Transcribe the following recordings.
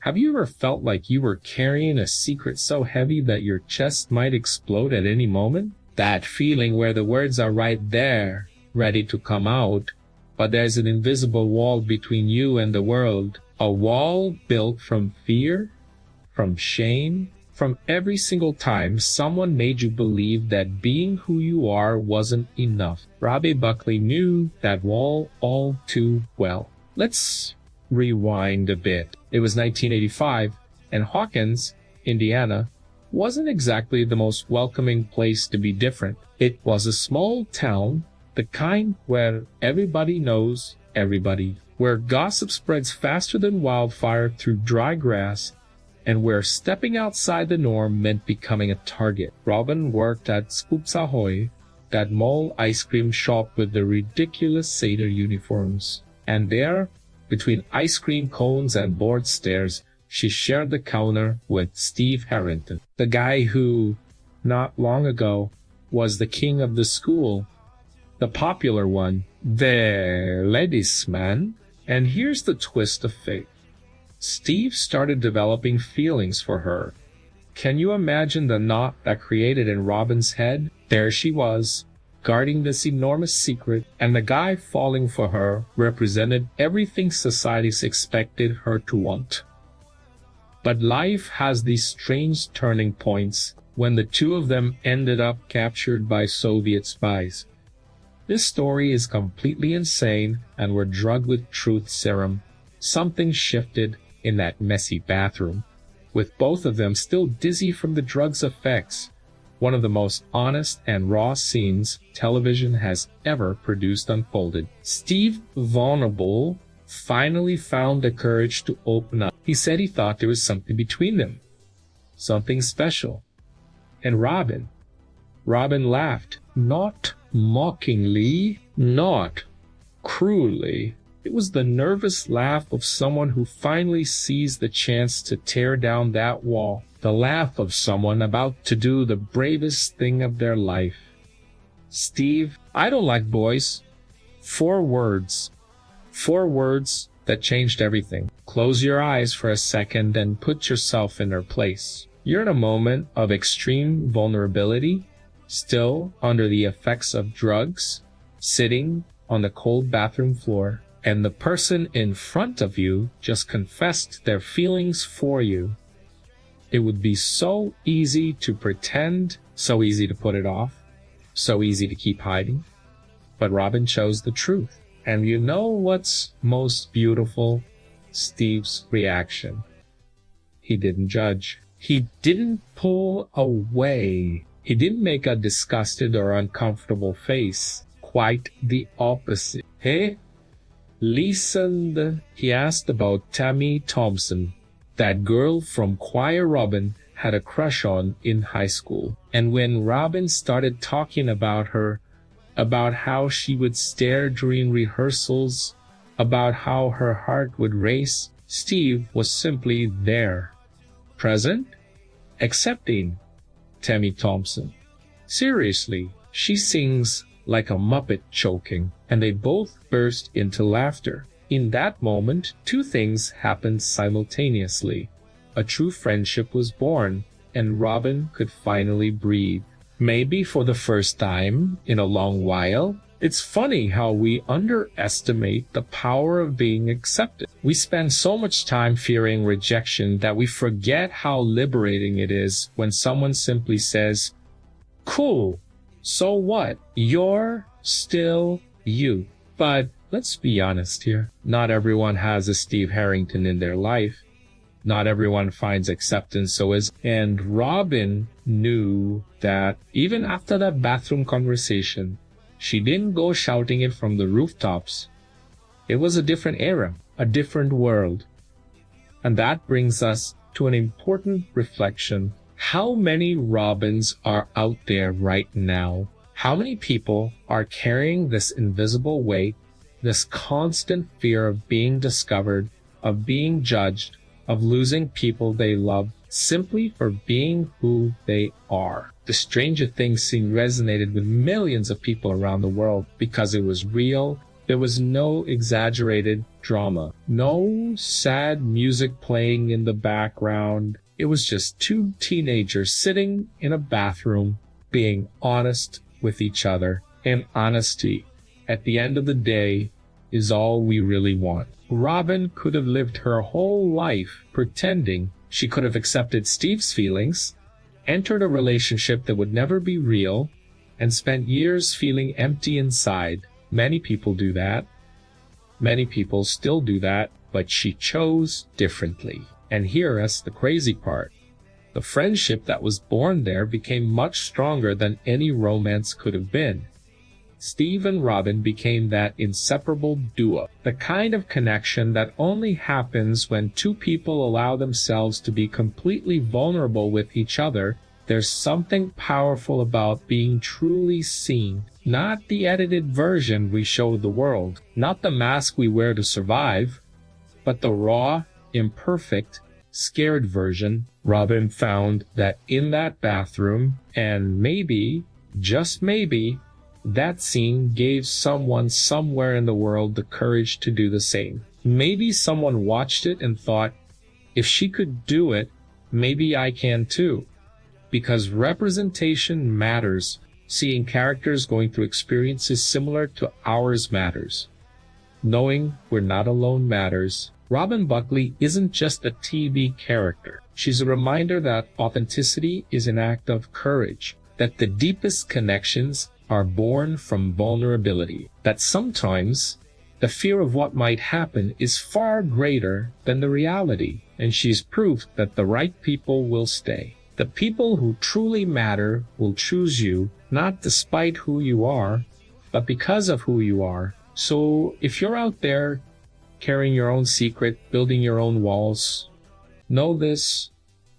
Have you ever felt like you were carrying a secret so heavy that your chest might explode at any moment? That feeling where the words are right there, ready to come out, but there's an invisible wall between you and the world. A wall built from fear, from shame, from every single time someone made you believe that being who you are wasn't enough. Robbie Buckley knew that wall all too well. Let's rewind a bit. It was 1985, and Hawkins, Indiana, wasn't exactly the most welcoming place to be different. It was a small town, the kind where everybody knows everybody, where gossip spreads faster than wildfire through dry grass, and where stepping outside the norm meant becoming a target. Robin worked at Scoops Ahoy, that mall ice cream shop with the ridiculous satyr uniforms. And there, between ice cream cones and board stairs, she shared the counter with Steve Harrington, the guy who, not long ago, was the king of the school, the popular one, the ladies' man. And here's the twist of fate. Steve started developing feelings for her. Can you imagine the knot that created in Robin's head? There she was, guarding this enormous secret, and the guy falling for her represented everything society's expected her to want. But life has these strange turning points when the two of them ended up captured by Soviet spies. This story is completely insane and we're drugged with truth serum. Something shifted in that messy bathroom, with both of them still dizzy from the drug's effects. One of the most honest and raw scenes television has ever produced unfolded. Steve, vulnerable, finally found the courage to open up. He said he thought there was something between them, something special. And Robin laughed, not mockingly, not cruelly. It was the nervous laugh of someone who finally sees the chance to tear down that wall. The laugh of someone about to do the bravest thing of their life. Steve, I don't like boys. 4 words. 4 words that changed everything. Close your eyes for a second and put yourself in their place. You're in a moment of extreme vulnerability, still under the effects of drugs, sitting on the cold bathroom floor, and the person in front of you just confessed their feelings for you. It would be so easy to pretend, so easy to put it off, so easy to keep hiding. But Robin chose the truth. And you know what's most beautiful? Steve's reaction. He didn't judge. He didn't pull away. He didn't make a disgusted or uncomfortable face. Quite the opposite. Hey, listened, he asked about Tammy Thompson, that girl from Choir Robin had a crush on in high school. And when Robin started talking about her, about how she would stare during rehearsals, about how her heart would race, Steve was simply there, present, accepting Tammy Thompson. Seriously, she sings like a Muppet choking, and they both burst into laughter. In that moment, 2 things happened simultaneously. A true friendship was born, and Robin could finally breathe. Maybe for the first time in a long while. It's funny how we underestimate the power of being accepted. We spend so much time fearing rejection that we forget how liberating it is when someone simply says, "Cool, so what? You're still you." But let's be honest here. Not everyone has a Steve Harrington in their life. Not everyone finds acceptance so is. And Robin knew that even after that bathroom conversation, she didn't go shouting it from the rooftops. It was a different era, a different world. And that brings us to an important reflection. How many Robins are out there right now? How many people are carrying this invisible weight, this constant fear of being discovered, of being judged, of losing people they love, simply for being who they are? The Stranger Things scene resonated with millions of people around the world because it was real, There was no exaggerated drama, no sad music playing in the background. It was just two teenagers sitting in a bathroom being honest with each other. And honesty, at the end of the day, is all we really want. Robin could have lived her whole life pretending she could have accepted Steve's feelings, entered a relationship that would never be real, and spent years feeling empty inside. Many people do that. Many people still do that, but she chose differently. And here's the crazy part. The friendship that was born there became much stronger than any romance could have been. Steve and Robin became that inseparable duo, the kind of connection that only happens when two people allow themselves to be completely vulnerable with each other. There's something powerful about being truly seen, not the edited version we show the world, not the mask we wear to survive, but the raw, imperfect, scared version. Robin found that in that bathroom, and maybe, just maybe, that scene gave someone somewhere in the world the courage to do the same. Maybe someone watched it and thought, if she could do it, maybe I can too. Because representation matters. Seeing characters going through experiences similar to ours matters. Knowing we're not alone matters. Robin Buckley isn't just a TV character. She's a reminder that authenticity is an act of courage, that the deepest connections are born from vulnerability, that sometimes the fear of what might happen is far greater than the reality, and she's proof that the right people will stay. The people who truly matter will choose you, not despite who you are, but because of who you are. So if you're out there carrying your own secret, building your own walls, know this: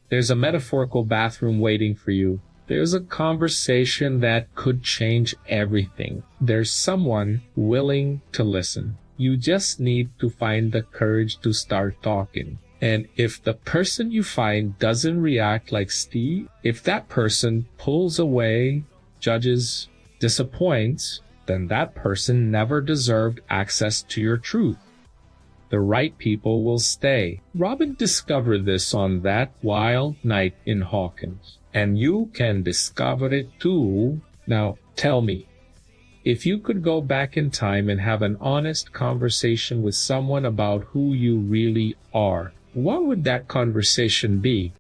there's a metaphorical bathroom waiting for you. There's a conversation that could change everything. There's someone willing to listen. You just need to find the courage to start talking. And if the person you find doesn't react like Steve, if that person pulls away, judges, disappoints, then that person never deserved access to your truth. The right people will stay. Robin discovered this on that wild night in Hawkins. And you can discover it too. Now, tell me, if you could go back in time and have an honest conversation with someone about who you really are, what would that conversation be?